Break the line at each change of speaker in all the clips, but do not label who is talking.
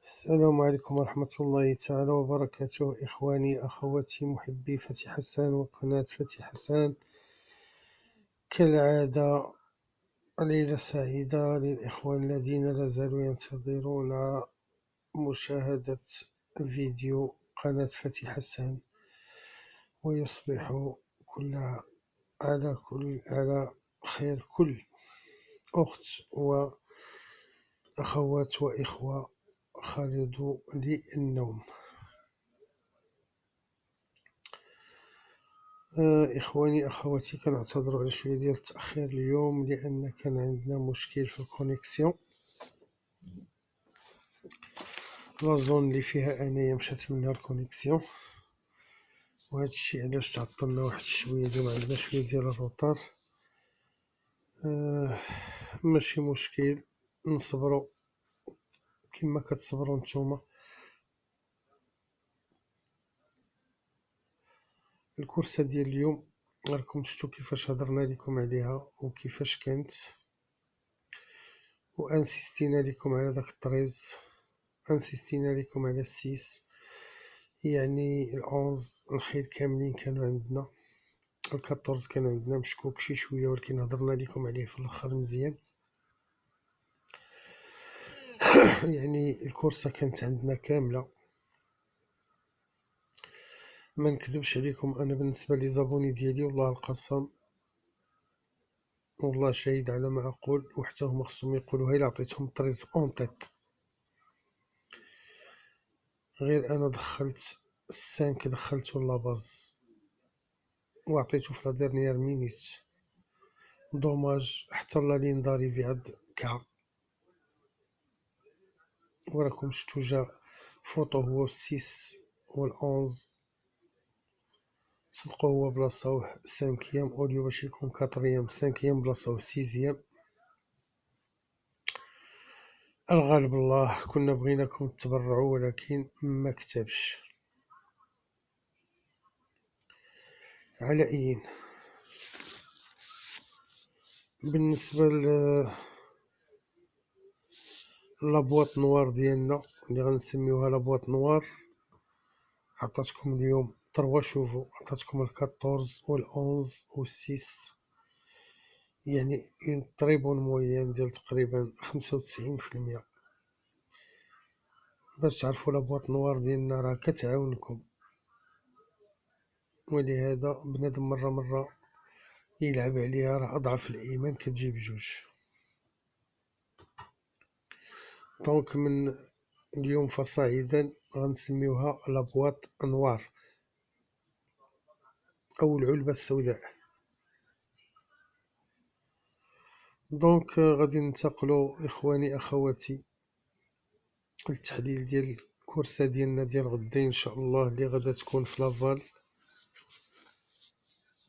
السلام عليكم ورحمة الله تعالى وبركاته، إخواني أخواتي محبي فتح حسان وقناة فتح حسان. كالعادة ليلة سعيدة للإخوان الذين لازالوا ينتظرون مشاهدة فيديو قناة فتح حسان، ويصبح على خير كل أخت وأخوات وإخوة خلدوا للنوم. إخواني أخواتي، كنعتذروا على شوية ديال التأخير اليوم لأن كان عندنا مشكل في الكونيكسيون. لازون اللي فيها أنايا مشات منها الكونيكسيون، وهذا الشيء علاش تعطلنا واحد شوية ديال عندنا شوية ديال الروطار. ماشي مشكل، نصبروا كما كتصبروا نتوما. الكورسة ديال اليوم راكم شفتوا كيفاش هضرنا لكم عليها وكيفاش كانت، وانسيستينا لكم على داك الطريز، انسيستينا لكم على السيس، يعني الأونز الخير كاملين كانوا عندنا، الكاتورز كان عندنا مشكوك شي شوية، ولكن هضرنا لكم عليه في الاخر مزيان. يعني الكورسة كانت عندنا كاملة، ما نكذبش عليكم. انا بالنسبة لي زابوني ديالي والله القسم، والله شهيد على ما اقول، وحتى هما خصهم يقولوا هاي عطيتهم طريز اون تيت. غير انا دخلت السانك، دخلتو لاباز وعطيتو في لا ديرنيير مينوت. دوماج حتى لا لين داريفي عاد كا، وراكم شفتو جا فوطو هو السيس والأونز، صدقو هو بلاصاوه سانكيام اوليو باش يكون كاتريام، سانكيام بلاصاوه سيزيام. الغالب الله، كنا بغيناكم تبرعوا ولكن ما كتبش. على اين بالنسبة لابواط نوار ديالنا اللي غنسميوها لابواط نوار، عطاتكم اليوم تروا شوفو، عطاتكم الكاتورز والأونز والسيس، يعني اون طري بون مويان ديال تقريبا 95%. باش تعرفوا لابواط نوار ديالنا راه كتعاونكم، ولهذا بنادم مرة يلعب عليها، راه أضعف الإيمان كتجيب جوج. دونك من اليوم فصاعدا غنسميوها لابواط أنوار أو العلبة السوداء. دونك غادي ننتقلوا إخواني أخواتي للتحليل ديال الكورسة ديالنا ديال غدا إن شاء الله، اللي غادا تكون في لافال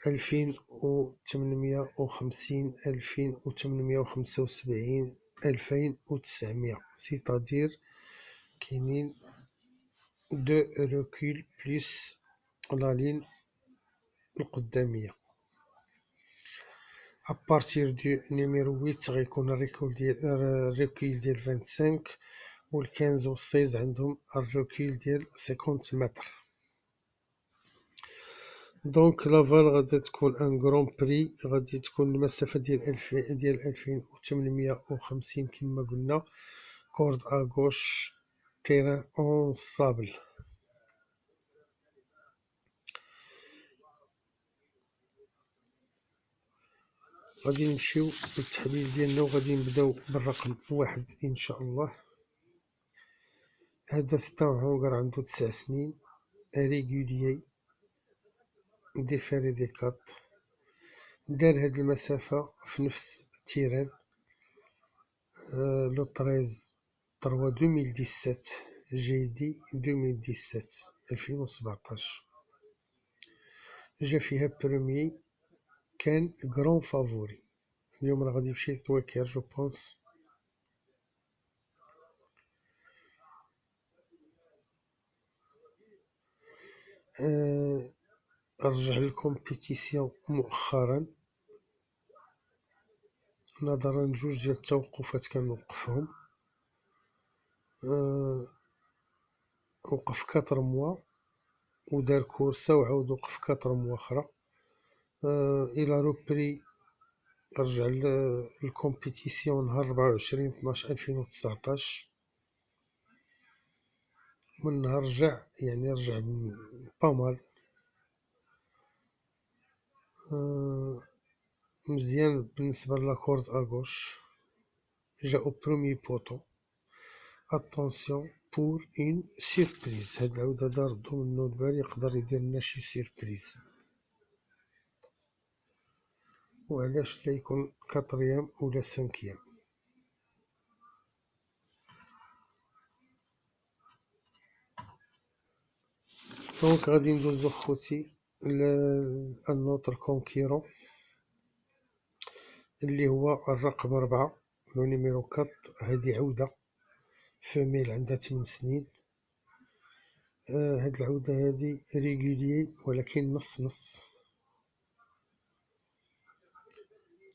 2850 2875 2900، سيتادير كاينين دو ريكول بليس لا لين القدامية. ابارتير دو نيميرو 8 غيكون الريكول ديال 25، والكانز والسيز عندهم الريكول ديال 50 متر. دونك لافال غادي تكون ان غران بري، غادي تكون المسافة ديال 2850 كما قلنا، كورد اغوش، تيران اون صابل. غادي نمشيو للتحليل ديالنا، وغادي نبداو بالرقم 1 ان شاء الله. هذا ستار هونغر عنده 9 سنين، ريغوليي ديفيري دي كات، دار هاد المسافة في نفس التيران لو 13 3 2017 جيدي 2017 2017. جا فيها بروميي، كان غران فافوري. اليوم راه غادي يمشي لتويكير جو بونس. رجع الكومبيتيسيون مؤخرا نظرا لجوج ديال التوقفات كنوقفهم. وقف 4 موا ودار كورسة وعاود وقف 4 موا أخرى. إلى روبري رجع للكومبيتيسيون نهار 24/12/2019. من نهار رجع يعني رجع بامال مزيان بالنسبة لاكورد أغوش. جا أو بروميي بوطو. اتونسيون بور اون سيربريز، هاد العودة دار منو البال يقدر يدير لنا شي سيربريز. وعلاش لا يكون كاتريام ولا سانكيام. دونك غادي ندوزو خوتي لنوتر كونكيرون اللي هو الرقم 4 لو نيميرو 4. هادي عودة فيميل عندها 8 سنين. هاد العودة هادي ريغولي ولكن نص نص،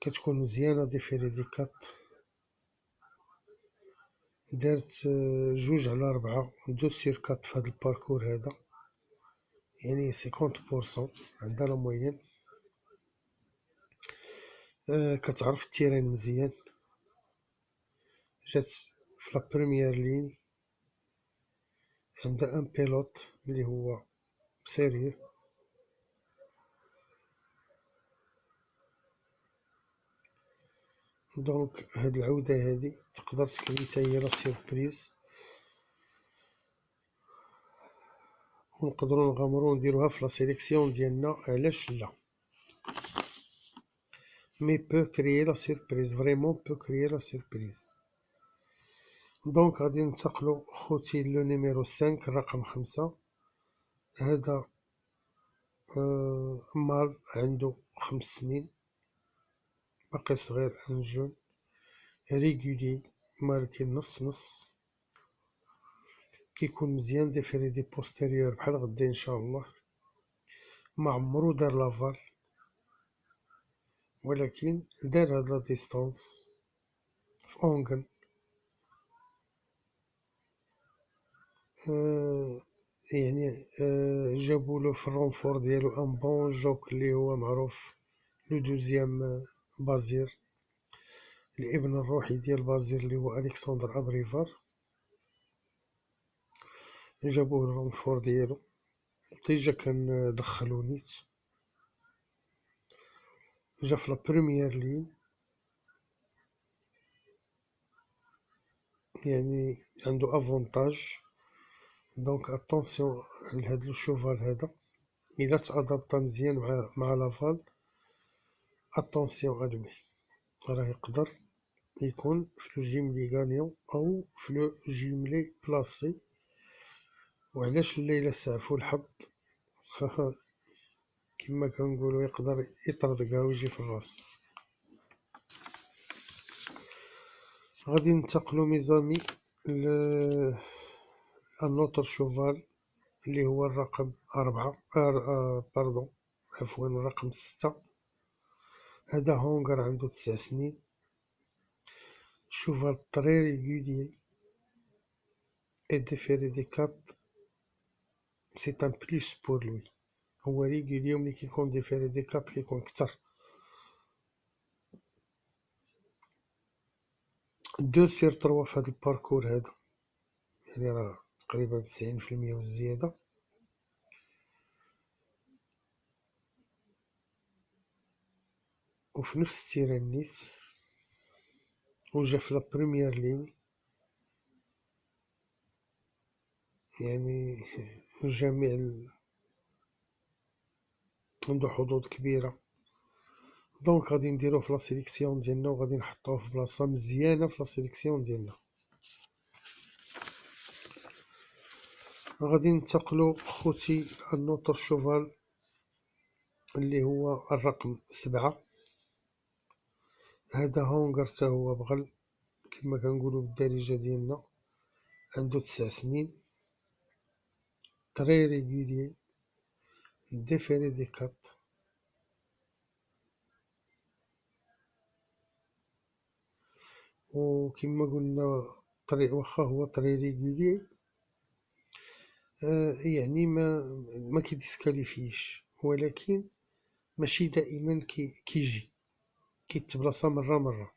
كتكون مزيانة ديفيريديكات. دارت 2/4 2/4 في هاد الباركور هذا، يعني 50% عندها لا موين. كتعرف التيران مزيان. جات في لا بروميير لين عندها ان بيلوت اللي هو سيريو. دونك هاد العودة هادي تقدر تكري حتى هي لا سيربريز، ونقدروا نغامروا نديروها في لا سيليكسيون ديالنا. علاش لا؟ مي بو كريي لا سيربريز، فريمون بو كريي لا سيربريز. دونك غادي ننتقلوا خوتي لو نيميرو 5 الرقم 5. هذا مال عنده 5 سنين، باقي صغير، ان جون ريغولي مالكي نص نص. كيكون مزيان ديفيريدي بوستيريور بحال غدا ان شاء الله. ما عمرو دار لافال ولكن دار هاد لا ديستانس في اونغل. يعني جابولو في الرونفور ديالو ان بون جوك اللي هو معروف، لو دوزيام بازير، الابن الروحي ديال بازير اللي هو الكسندر ابريفار. جابوه الرونفور ديالو ديجا كان دخلو نيت. جا في لا بروميير لين، يعني عنده افونتاج. دونك اتونسيون لهاد لو شوفال هذا، الا تادابطا مزيان مع لافال اتونسيون علوي، راه يقدر يكون في لو جيملي غانيون او في لو جيملي بلاسي. وعلاش الليلة سعفو الحظ كما كنقولو يقدر يطردقها ويجي في الراس. غادي ننتقلو ميزامي النوتر شوفال اللي هو الرقم 4 باردون عفوا الرقم 6. هذا هونغر عنده 9 سنين. شوفال طري ريغولي اي ديفيري دي كات، سي ان بليس بور لوي. هو ريغولي ملي كيكون ديفيري دي كات كيكون كتر. 2/3 في هاد الباركور هذا، يعني راه تقريبا 90% والزيادة. وفي نفس التيران نيت، وجا في لا بروميير لين، يعني جميع عنده حظوظ كبيرة. دونك غادي نديروه في لا سيليكسيون ديالنا، وغادي نحطوه في بلاصة مزيانة في لا سيليكسيون ديالنا. غادي ننتقلو خوتي النوتر شوفال اللي هو الرقم 7. هذا هونغر تا هو بغل كما كنقولو بالدارجة ديالنا، عنده 9 سنين. تري ريغولي ديفيري دي كات. وكما قلنا واخا هو طري ريغولي يعني ما كيديسكاليفيش، ولكن ماشي دائما كيجي كيتبلاصا مرة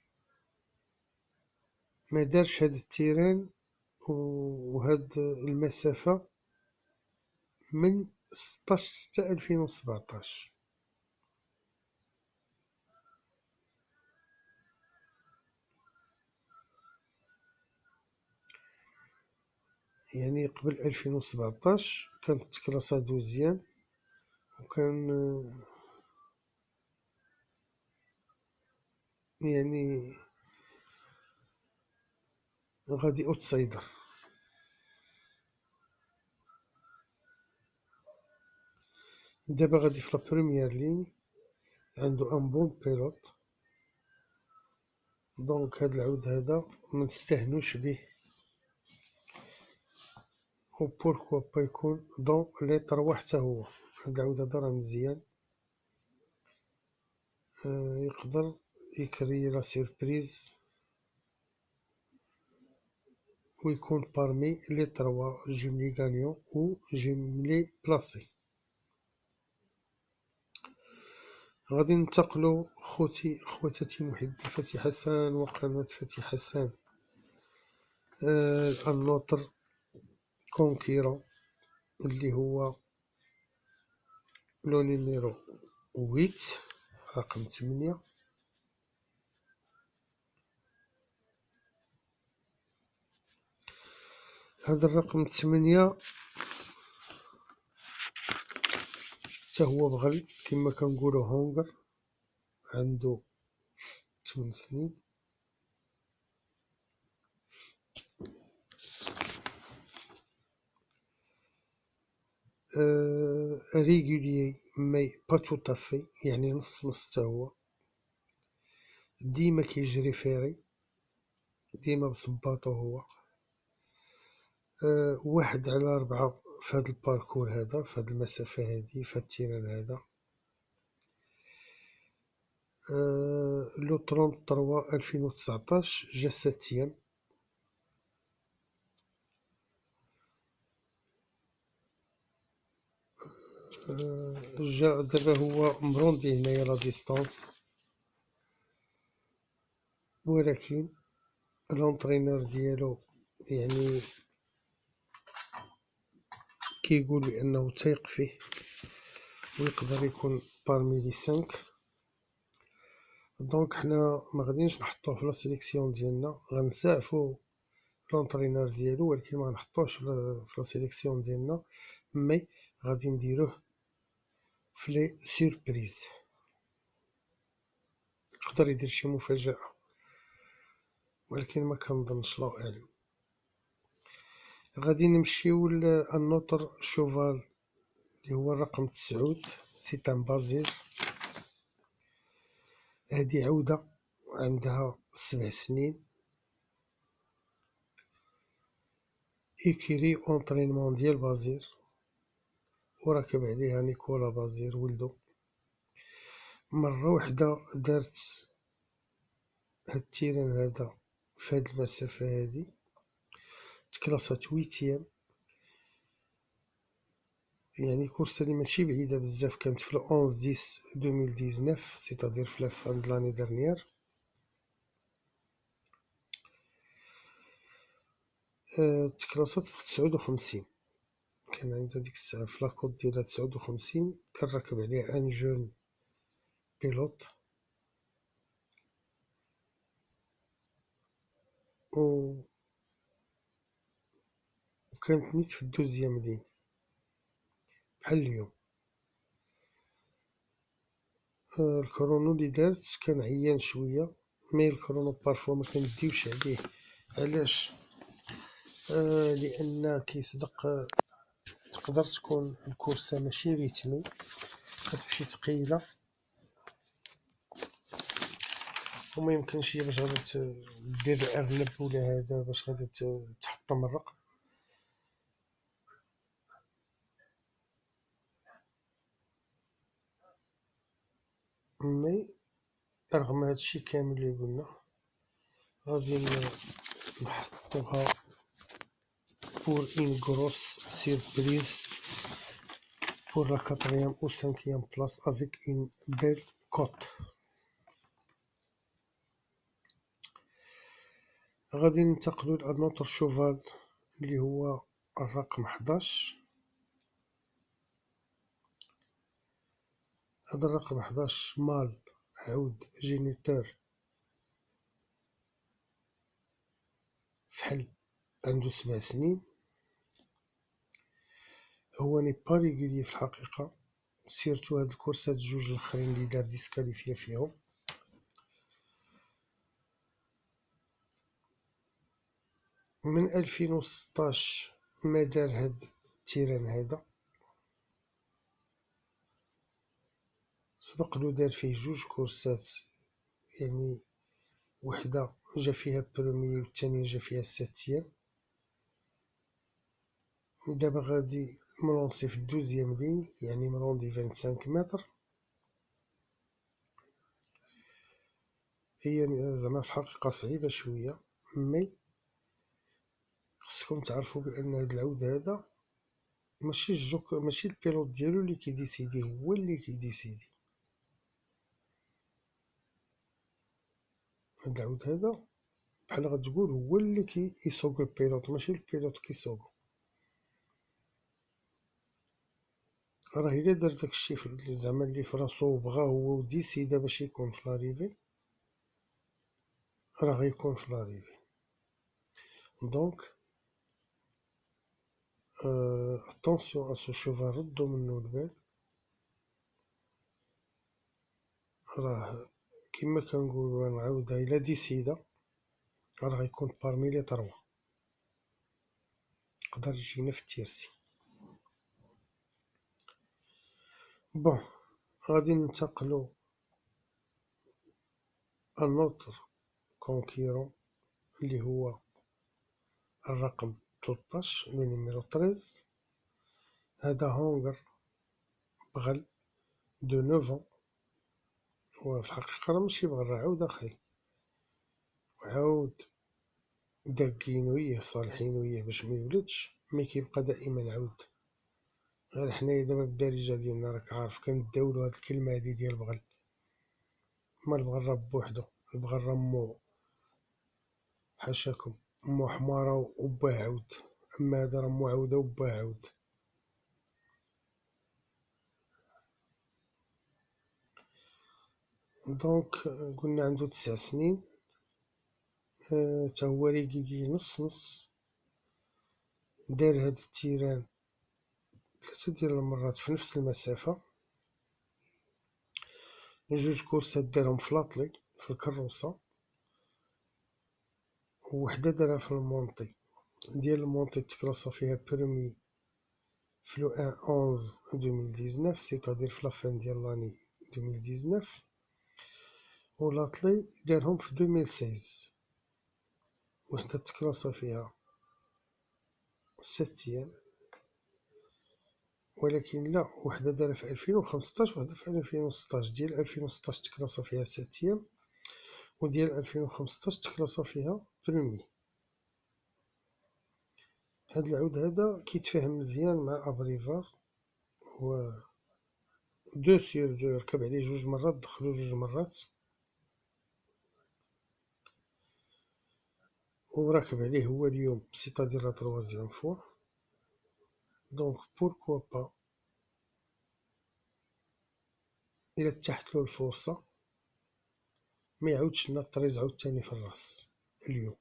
ما دارش هاد التيران وهاد المسافة من 16/6/2017. يعني قبل 2017 كانت كلاسا دوزيام، وكان يعني غادي اوتسايدر. دابا غادي في لا بروميير لين، عنده ان بون بيلوت، دونك هاد العود هذا منستهنوش به، و بوركوا با يكون دون لي تروا حتى هو. هاد العود هذا راه مزيان، يقدر يكري لا سيربريز ويكون بارمي لي تروا جوملي غانيون و جوملي بلاسي. غادي ننتقلوا خواتاتي محبي فتح حسان وقناة فتح حسان، النوتر كونكيرون اللي هو لو نيميرو 8، رقم 8. هذا الرقم 8 حتى هو بغل كما كنقولو هونغر، عنده 8 سنين. ريغوليي مي با تو تافي، يعني نص نص حتى هو، ديما كيجري فيري، ديما بصباطو هو. 1/4 في هاد الباركور هذا، في هاد المسافة هادي، في هاد التيران هذا. لو 33 2019 جا 7ème. جا دابا هو مروندي هنايا لا ديستانس، ولكن لونطرينور ديالو يعني كيقول بأنه تايق فيه ويقدر يكون بارمي لي 5. دونك حنا ما غاديينش نحطوه في لا سيليكسيون ديالنا، غنسعفو لونطرينور ديالو، ولكن ما غنحطوهش في لا سيليكسيون ديالنا، مي غادي نديروه في لي سوربريز. يقدر يدير شي مفاجأة، ولكن ما كنظنش، الله اعلم. غادي نمشيو للنوتر شوفال اللي هو الرقم 9، سي ان بازير. هادي عودة عندها 7 سنين، إيكيري اونطرينمون ديال بازير، وراكب عليها نيكولا بازير ولدو. مرة وحدة دارت هاد التيران هذا في هاد المسافة هادي، تكلاصات 8ème. يعني كورسة لي ماشي بعيدة بزاف، كانت في 11/10/2019، سيتادير في لافان د لاني ديرنيير. تكلاصات في 59، كان عندها ديك الساعة في لاكود ديالها 59، كان راكب عليها ان جون بيلوت، وكانت نيت في الدوزيام لين بحال اليوم. الكرونو اللي دارت كان عيان شوية، مي الكرونو بارفوا ما كنديوش عليه. علاش؟ لأن كيصدق تقدر تكون الكورسة ماشي ريتمي، كتمشي تقيلة، وما يمكنش هي باش غادي دير الأغلب ولا هذا باش غادي تحطم الرقم. مي رغم هادشي كامل اللي قلنا، غادي نحطوها pour une grosse surprise pour la 4e ou 5e place avec une belle cote. غادي ننتقلوا لأنوتر شوفال اللي هو الرقم 11. هذا الرقم 11 مال عود جينيتور فحل، عنده 7 سنين. هو ني با ريغولي في الحقيقة، سيرتو هاد الكورسات جوج الاخرين اللي دار ديسكاليفيا فيهم. من 2016 ما دار هاد التيران هذا، سبق له دار فيه جوج كورسات، يعني وحدة جا فيها بروميي والثانية جا فيها ساتيام. دابا غادي ملونسي في الدوزيام لين، يعني مروندي 25 متر. هي زعما في الحقيقة صعيبة شوية، مي خصكم تعرفوا بأن هاد العود هذا ماشي الجوك، ماشي البيلوت ديالو اللي كيديسيدي، هو اللي كيديسيدي. هاد العود هذا بحال غتقول هو اللي كيسوق البيلوت، ماشي البيلوت كيسوقو. راه الا دار داكشي زعما اللي فراسو وبغا هو وديسيدا باش يكون في لاريفي، راه غيكون في لاريفي. دونك اتونسيون اسو شوفال، ردو منو البال. راه كيما كنقولو نعاودها، الا ديسيدا راه غيكون بارمي لي طروا، يقدر يجينا في التيرسي. بون غادي ننتقلو النوتر كونكيرون اللي هو الرقم 13، لو نيميرو 13. هذا هونغر بغل دو 9 ans. هو في الحقيقة راه ماشي بغل، راه عاود أخاي، وعاود داقينو وياه صالحين وياه باش ميولدش، مي كيبقى دائما عاود. غير حنايا دابا بالدارجة ديالنا راك عارف كنداولو هاد الكلمة هادي ديال بغل. ما البغل راه بوحدو، البغل راه مو حاشاكم مو حمارة وباه عود، أما هذا راه مو عودة وباه عود. دونك قلنا عنده 9 سنين. تا هو ريقيلي نص نص. دار هاد التيران 3 ديال المرات في نفس المسافة. جوج كورسات دارهم في لاطلي في الكروسة، ووحدة دارها في المونطي. ديال المونطي تكلاصا فيها برومي في لو 1/11 2019، سيتادير في لافان ديال لاني 2019. و لاطلي دارهم في 2016، وحدة تكلاصا فيها 7 أيام، ولكن لا، وحدة دارها في 2015 وحدة في 2016. ديال 2016 تكلاصا فيها 7 أيام، وديال 2015 تكلاصا فيها برومي. هاد العود هذا كيتفاهم مزيان مع ابريفار، هو 2/2، ركب عليه جوج مرات، دخلو جوج مرات، وراكب عليه هو اليوم، سيتادير لا تروازيام فوا. دونك بوركوا با الى تاحت له الفرصة ما يعاودش لنا الطريز عاوتاني في الراس اليوم.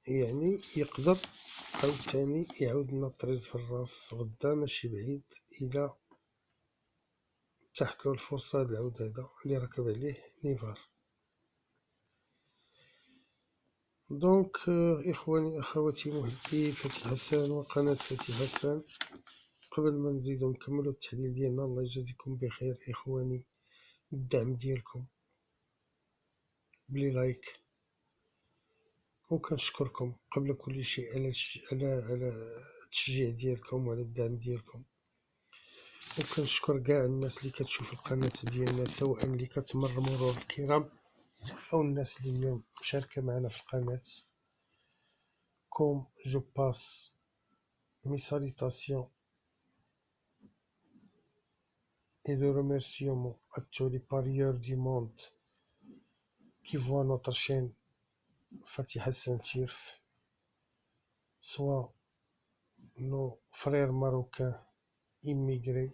يعني يقدر عاوتاني يعاود لنا الطريز في الراس غدا، ماشي بعيد، الى تاحت له الفرصة. هاد العود هذا اللي راكب عليه نيفار. دونك إخواني أخواتي محبي فتحي حسان وقناة فتحي حسان، قبل ما نزيدو نكملو التحليل ديالنا، الله يجازيكم بخير إخواني الدعم ديالكم بلي لايك، وكنشكركم قبل كل شيء على التشجيع ديالكم وعلى الدعم ديالكم. وكنشكر كاع الناس اللي كتشوف القناة ديالنا، سواء اللي كتمر مرور الكرام او الناس اللي هي مشاركة معنا في القناة. Comme je passe mes salutations et de remerciements à tous les parieurs du monde qui voient notre chaîne Fatiha Saint-Turf, soit nos frères marocains immigrés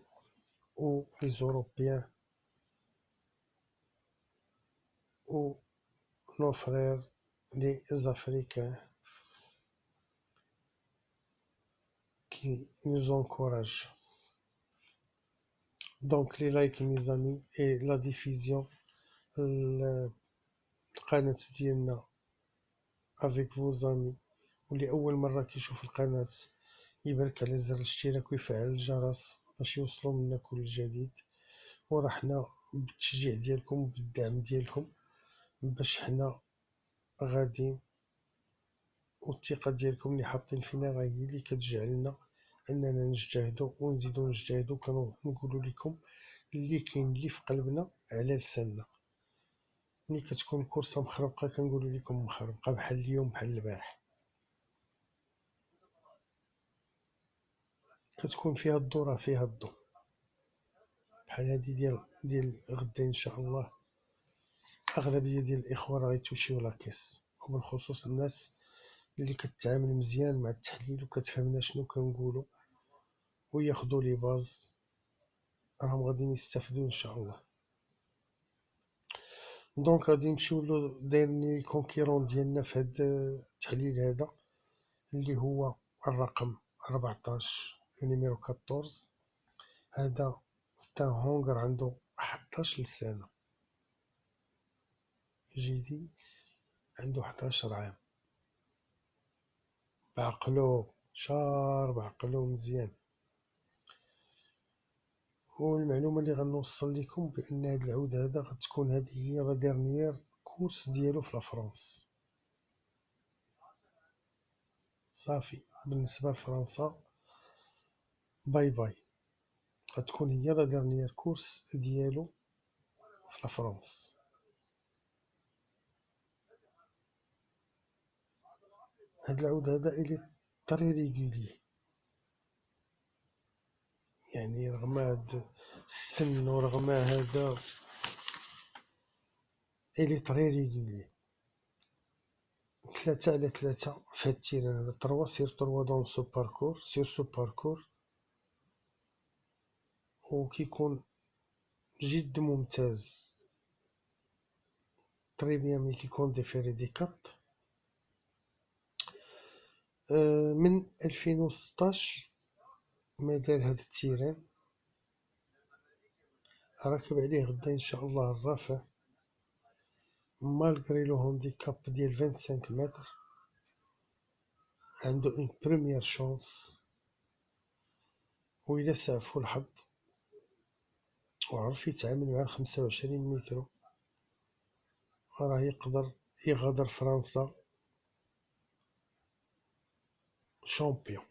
ou les Européens ou nos frères les Africains qui nous encouragent. Donc les likes mes amis et la diffusion القناة ديالنا avec vos amis، واللي أول مرة كيشوف القناة يبارك على زر الاشتراك ويفعل الجرس باش يوصلوا منا كل جديد. وراه حنا بالتشجيع ديالكم وبالدعم ديالكم باش حنا غاديين، والثقة ديالكم اللي حاطين فينا راه هي اللي كتجعلنا اننا نجتهدوا ونزيدوا نجتهدوا. كنقولوا لكم اللي كاين اللي في قلبنا على لساننا. ملي كتكون الكورسه مخربقه كنقولوا لكم مخربقه، بحال اليوم بحال البارح. كتكون فيها الضو راه فيها الضو، بحال هادي ديال غدا ان شاء الله. اغلبيه ديال الاخوه راه غيتوشيو لاكيس، وبالخصوص الناس اللي كتعامل مزيان مع التحليل وكتفهمنا شنو كنقولوا وياخذوا لي باز، راهم غاديين يستافدوا ان شاء الله. دونك غادي نمشيو لو ديرني كونكيرون ديالنا في هاد التحليل هذا اللي هو الرقم 14، نيميرو 14. هذا ستان هونغر عنده 11 سنة، جيدي عنده 11 عام، بعقلو شار بعقلو مزيان. والمعلومة اللي غنوصل لكم بأن هاد العود هذا غتكون هذه هي لا ديرنيير كورس ديالو في لافرونس. صافي بالنسبة لفرنسا باي باي، غتكون هي لا ديرنيير كورس ديالو في لافرونس. هاد العود هذا إلي طري ريغولي، يعني رغم هاد السن ورغم هذا إلي طري ريغولي. 3/3 في هاد التيران هذا، 3/3 دون سو باركور سير سو باركور، وكيكون جد ممتاز تري بيان ملي كيكون ديفيري دي كات. من 2016 مادال هاد التيران، راكب عليه غدا ان شاء الله الرافع مالغري لو هونديكاب ديال 25 متر. عنده اون بروميير شونس، وإلا سعفو الحظ وعرف يتعامل مع 25 متر راه يقدر يغادر فرنسا شامبيون.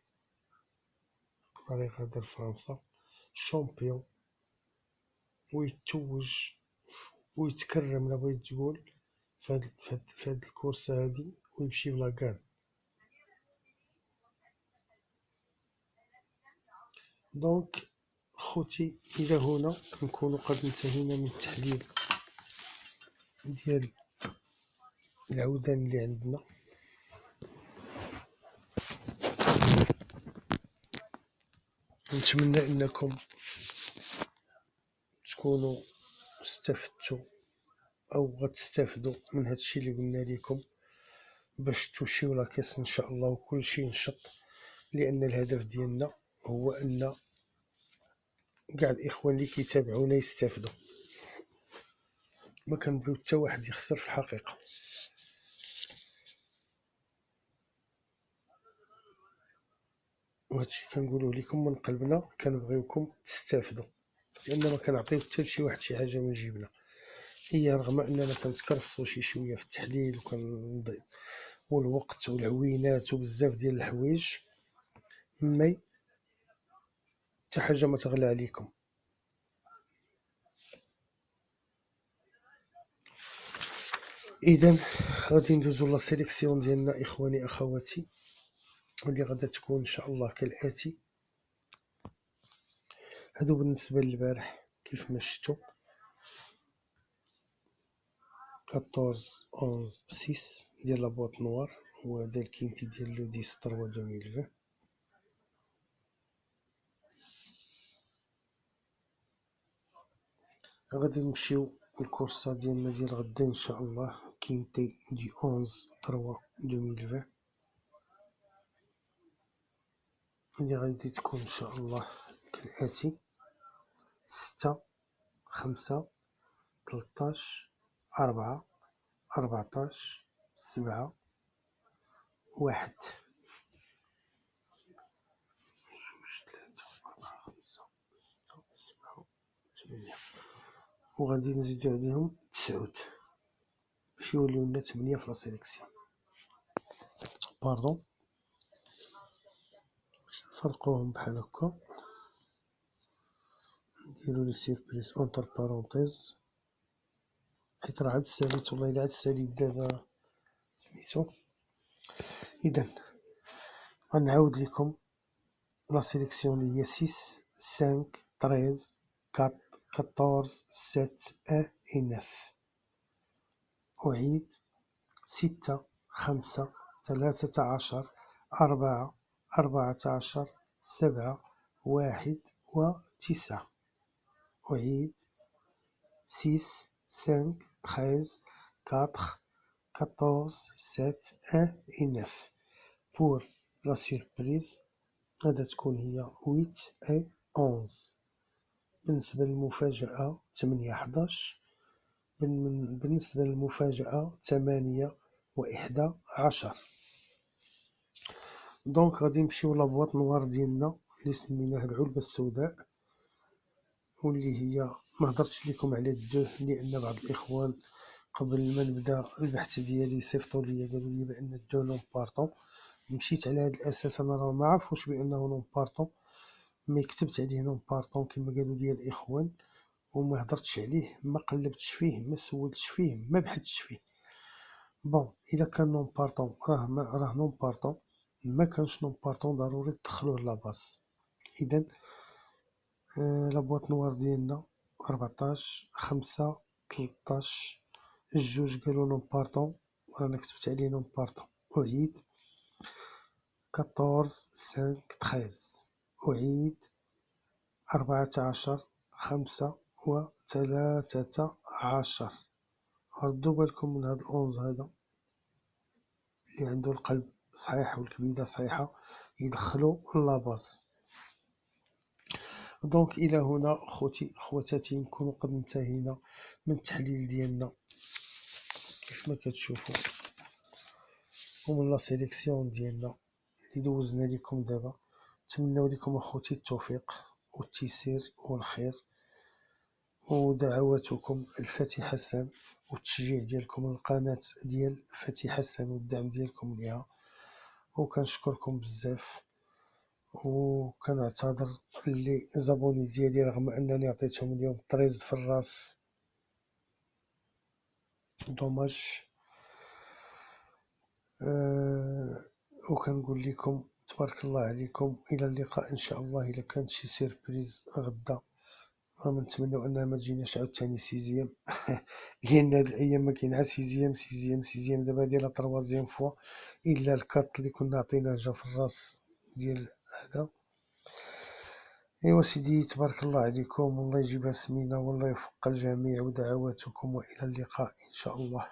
يقدر يغادر فرنسا شامبيون ويتوج ويتكرم لا بغيت تقول فهاد الكورسة هادي ويمشي بلاكان. دونك خوتي الى هنا نكون قد انتهينا من التحليل ديال العودان اللي عندنا. نتمنى انكم تكونوا استفدتوا او غتستافدوا من هاد الشيء اللي قلنا لكم باش توشيو لاكيس ان شاء الله وكل شيء نشط، لان الهدف ديالنا هو ان كاع الاخوان اللي كيتابعونا يستافدوا، ما كنبغيو حتى واحد يخسر في الحقيقه. وهادشي كنقولوه لكم من قلبنا، كنبغيوكم تستافدوا، لان ما كنعطيو حتى لشي واحد شي حاجه من جيبنا. هي رغم اننا كنتكرفصوا شي شويه في التحليل والوقت والعوينات وبزاف ديال الحوايج، مي حتى حاجة ما تغلى عليكم. اذا غادي ندوزو لا سيليكسيون ديالنا اخواني اخواتي، واللي غادا تكون ان شاء الله كالاتي. هادو بالنسبه للبارح كيف ما شفتوا 14 11 6 ديال لا بواط نوار، وهذا الكينتي ديال لو 10 3 2020. غادي نمشيو الكورسه ديالنا ديال غدا ان شاء الله، كينتي دي 11 3 2020 اللي غادي تكون ان شاء الله كالاتي: 6 5 13 4 14 7 1 3 4 5 6 7 8. وغادي نزيدو عليهم 9 باش يوليو لنا 8 في لا سيليكسيون. باردون، باش نفرقوهم بحال هكا، نديرو لي سيربريز اونتر بارونتيز، حيت راه عاد ساليت، والله الا عاد ساليت دابا سميتو. اذا غنعاود لكم لا سيليكسيون اللي هي 6 5 13 4 14 7 1 et 9. أعيد: 6 5 13 4 14 7 1 و9. أعيد: 6 5 13 4 14 7 1 et 9. pour la surprise غادا تكون هي 8 et 11. بالنسبة للمفاجأة 8 11. بالنسبة للمفاجأة 8 و11. دونك غادي نمشيو لابواط نوار ديالنا اللي سميناه العلبة السوداء، واللي هي ما هضرتش لكم على الدو، لان بعض الاخوان قبل ما نبدا البحث ديالي صيفطوا لي قالوا لي بان الدو نون بارطون. مشيت على هذا الاساس، انا راه ما عرفوش بانه نون بارطون، مي كتبت عليه نون بارطون كما قالوا لي الاخوان، وما هضرتش عليه، ما قلبتش فيه، ما سولتش فيه، ما بحثتش فيه. بون الا كان نون بارطون راه نون بارطون، ما كانش نون بارطون ضروري تدخلوه لاباس. اذا لابواط نوار ديالنا 14 5 13 الجوج قالوا نون بارطون، رانا كتبت عليه نون بارطون. أعيد: 14 5 13. أعيد: 14 5 و13. ردوا بالكم من هاد الأونز هذا اللي عنده القلب صحيح والكبيدة صحيحة يدخلو لاباس. دونك الى هنا خوتي خواتاتي نكون قد انتهينا من التحليل ديالنا كيف ما كتشوفوا، ومن لا سيليكسيون ديالنا اللي دوزنا لكم دابا. نتمنوا لكم اخوتي التوفيق والتيسير والخير، ودعواتكم الفتي حسن، والتشجيع ديالكم للقناة ديال فتي حسن، والدعم ديالكم ليها. وكنشكركم بزاف، وكنعتذر اللي زابوني ديالي رغم انني عطيتهم اليوم 13 في الراس، دوماج. وكنقول لكم تبارك الله عليكم، الى اللقاء ان شاء الله. الا كانت شي سيربريز غدا نتمنوا انها ما تجيناش عاوتاني سيزيام لان هاد الايام ما كاين سيزيام دابا ديال طروازيام فوا، الا الكات اللي كنا عطيناه جا في الراس ديال هذا. ايوا سيدي تبارك الله عليكم، والله يجيبها سمينه، والله يوفق الجميع، ودعواتكم والى اللقاء ان شاء الله.